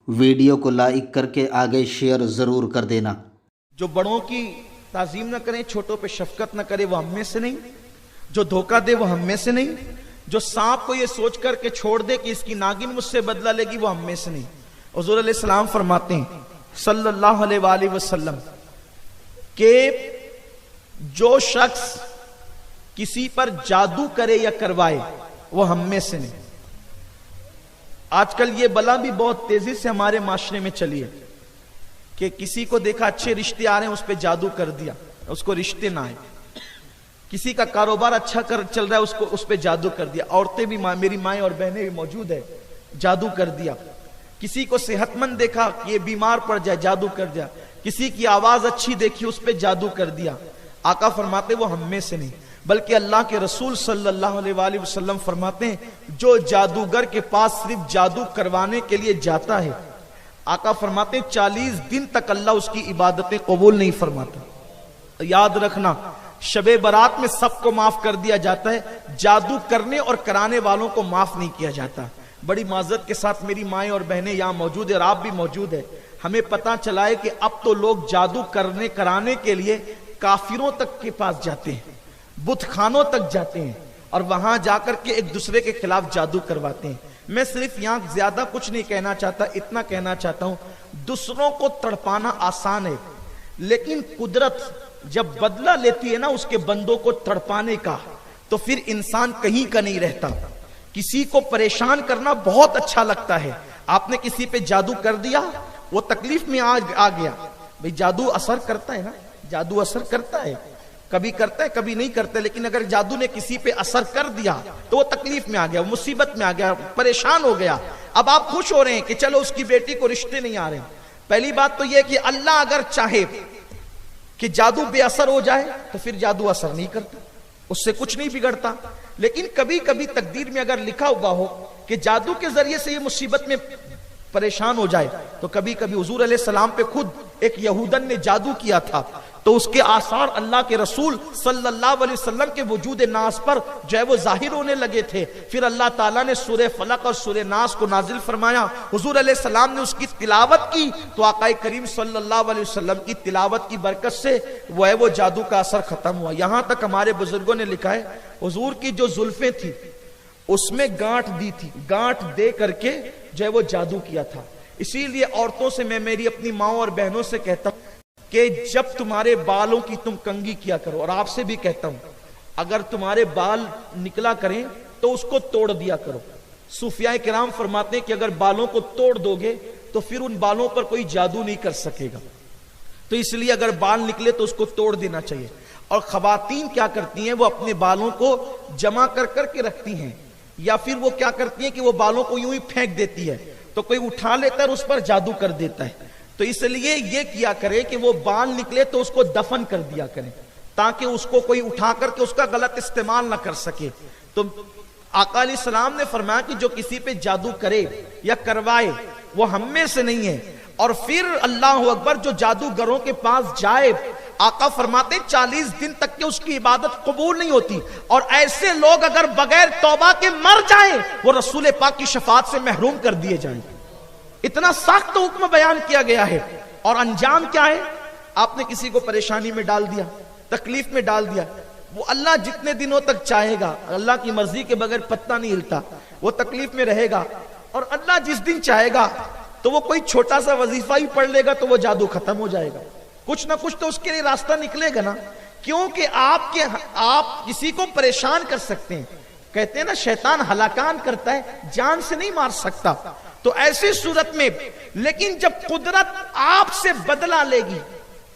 Video کو like کر کے آگے شیئر ضرور کر دینا۔ جو بڑوں کی تعظیم نہ کرے، چھوٹوں پہ شفقت نہ کرے، وہ ہم میں سے نہیں۔ جو دھوکہ دے وہ ہم میں سے نہیں۔ جو سانپ کو یہ سوچ کر کے چھوڑ دے کہ اس کی ناگن مجھ سے بدلہ لے گی، وہ ہم میں سے نہیں۔ حضور علیہ السلام فرماتے ہیں صلی اللہ علیہ وآلہ وسلم کہ جو شخص کسی پر جادو کرے یا کروائے وہ ہم میں سے نہیں۔ آج کل یہ بلا بھی بہت تیزی سے ہمارے معاشرے میں چلی ہے کہ کسی کو دیکھا اچھے رشتے آ رہے ہیں، اس پہ جادو کر دیا، اس کو رشتے نہ آئے۔ کسی کا کاروبار اچھا چل رہا ہے، اس پہ جادو کر دیا۔ عورتیں بھی، میری مائیں اور بہنیں بھی موجود ہے، جادو کر دیا۔ کسی کو صحت مند دیکھا کہ یہ بیمار پڑ جائے، جادو کر دیا۔ کسی کی آواز اچھی دیکھی، اس پہ جادو کر دیا۔ آقا فرماتے وہ ہم میں سے نہیں، بلکہ اللہ کے رسول صلی اللہ علیہ وآلہ وسلم فرماتے ہیں جو جادوگر کے پاس صرف جادو کروانے کے لیے جاتا ہے، آقا فرماتے ہیں 40 دن تک اللہ اس کی عبادتیں قبول نہیں فرماتا۔ یاد رکھنا، شب برات میں سب کو معاف کر دیا جاتا ہے، جادو کرنے اور کرانے والوں کو معاف نہیں کیا جاتا۔ بڑی معذرت کے ساتھ میری مائیں اور بہنیں یہاں موجود ہیں اور آپ بھی موجود ہیں، ہمیں پتا چلا ہے کہ اب تو لوگ جادو کرنے کرانے کے لیے کافروں تک کے پاس جاتے ہیں، بت خانوں تک جاتے ہیں اور وہاں جا کر کے ایک دوسرے کے خلاف جادو کرواتے ہیں۔ میں صرف یہاں زیادہ کچھ نہیں کہنا چاہتا، اتنا کہنا چاہتا ہوں دوسروں کو تڑپانا آسان ہے، لیکن قدرت جب بدلہ لیتی ہے نا اس کے بندوں کو تڑپانے کا، تو پھر انسان کہیں کا نہیں رہتا۔ کسی کو پریشان کرنا بہت اچھا لگتا ہے۔ آپ نے کسی پہ جادو کر دیا، وہ تکلیف میں آ گیا، بھئی جادو اثر کرتا ہے نا، جادو اثر کرتا ہے، کبھی کرتا ہے کبھی نہیں کرتا، لیکن اگر جادو نے کسی پہ اثر کر دیا تو وہ تکلیف میں آ گیا، مصیبت میں آ گیا، پریشان ہو گیا۔ اب آپ خوش ہو رہے ہیں کہ چلو اس کی بیٹی کو رشتے نہیں آ رہے ہیں۔ پہلی بات تو یہ کہ اللہ اگر چاہے کہ جادو بے اثر ہو جائے تو پھر جادو اثر نہیں کرتا، اس سے کچھ نہیں بگڑتا۔ لیکن کبھی کبھی تقدیر میں اگر لکھا ہوا ہو کہ جادو کے ذریعے سے یہ مصیبت میں پریشان ہو جائے، تو کبھی کبھی حضور علیہ السلام پہ خود ایک یہودن نے جادو کیا تھا، تو اس کے آثار اللہ کے رسول صلی اللہ علیہ وسلم کے وجود ناس پر جو ہے وہ ظاہر ہونے لگے تھے۔ پھر اللہ تعالیٰ نے سورہ فلق اور سورہ ناس کو نازل فرمایا، حضور علیہ السلام نے اس کی تلاوت کی، تو آقا کریم صلی اللہ علیہ وسلم کی تلاوت کی برکت سے وہ جادو کا اثر ختم ہوا۔ یہاں تک ہمارے بزرگوں نے لکھا ہے حضور کی جو زلفیں تھی اس میں گانٹھ دی تھی، گانٹھ دے کر کے جو ہے وہ جادو کیا تھا۔ اسی لیے عورتوں سے میں میری اپنی ماؤں اور بہنوں سے کہتا ہوں کہ جب تمہارے بالوں کی تم کنگھی کیا کرو، اور آپ سے بھی کہتا ہوں اگر تمہارے بال نکلا کریں تو اس کو توڑ دیا کرو۔ صوفیاء کرام فرماتے ہیں کہ اگر بالوں کو توڑ دو گے تو پھر ان بالوں پر کوئی جادو نہیں کر سکے گا، تو اس لیے اگر بال نکلے تو اس کو توڑ دینا چاہیے۔ اور خواتین کیا کرتی ہیں، وہ اپنے بالوں کو جمع کر کر کے رکھتی ہیں، یا پھر وہ کیا کرتی ہیں کہ وہ بالوں کو یوں ہی پھینک دیتی ہے، تو کوئی اٹھا لیتا ہے اور اس پر جادو کر دیتا ہے۔ تو اس لیے یہ کیا کرے کہ وہ بال نکلے تو اس کو دفن کر دیا کرے، تاکہ اس کو کوئی اٹھا کر کے اس کا غلط استعمال نہ کر سکے۔ تو آقا علیہ السلام نے فرمایا کہ جو کسی پہ جادو کرے یا کروائے وہ ہم میں سے نہیں ہے۔ اور پھر اللہ اکبر، جو جادوگروں کے پاس جائے، آقا فرماتے 40 دن تک کہ اس کی عبادت قبول نہیں ہوتی، اور ایسے لوگ اگر بغیر توبہ کے مر جائیں وہ رسول پاک کی شفاعت سے محروم کر دیے جائیں۔ اتنا سخت حکم بیان کیا گیا ہے، اور انجام کیا ہے؟ آپ نے کسی کو پریشانی میں ڈال دیا، تکلیف میں ڈال دیا، وہ اللہ جتنے دنوں تک چاہے گا، اللہ کی مرضی کے بغیر پتہ نہیں ہلتا، وہ تکلیف میں رہے گا، اور اللہ جس دن چاہے گا تو وہ کوئی چھوٹا سا وظیفہ ہی پڑھ لے گا تو وہ جادو ختم ہو جائے گا، کچھ نہ کچھ تو اس کے لیے راستہ نکلے گا نا۔ کیونکہ آپ کسی کو پریشان کر سکتے ہیں، کہتے ہیں نا شیطان ہلاکان کرتا ہے، جان سے نہیں مار سکتا۔ تو ایسی صورت میں لیکن جب قدرت آپ سے بدلہ لے گی،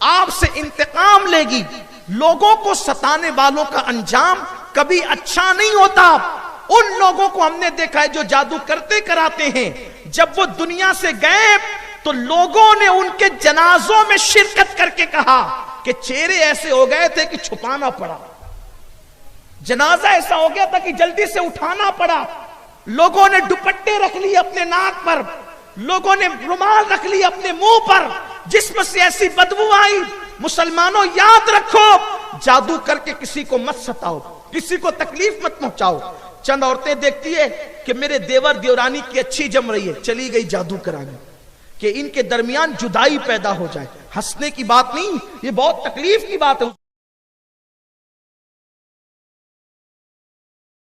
آپ سے انتقام لے گی، لوگوں کو ستانے والوں کا انجام کبھی اچھا نہیں ہوتا۔ ان لوگوں کو ہم نے دیکھا ہے جو جادو کرتے کراتے ہیں، جب وہ دنیا سے گئے تو لوگوں نے ان کے جنازوں میں شرکت کر کے کہا کہ چہرے ایسے ہو گئے تھے کہ چھپانا پڑا، جنازہ ایسا ہو گیا تھا کہ جلدی سے اٹھانا پڑا، لوگوں نے دوپٹے رکھ لیے اپنے ناک پر، لوگوں نے رومال رکھ لیے اپنے منہ پر، جسم سے ایسی بدبو آئی۔ مسلمانوں یاد رکھو، جادو کر کے کسی کو مت ستاؤ، کسی کو تکلیف مت پہنچاؤ۔ چند عورتیں دیکھتی ہے کہ میرے دیور دیورانی کی اچھی جم رہی ہے، چلی گئی جادو کرانے، کہ ان کے درمیان جدائی پیدا ہو جائے. ہنسنے کی بات نہیں، یہ بہت تکلیف کی بات ہے.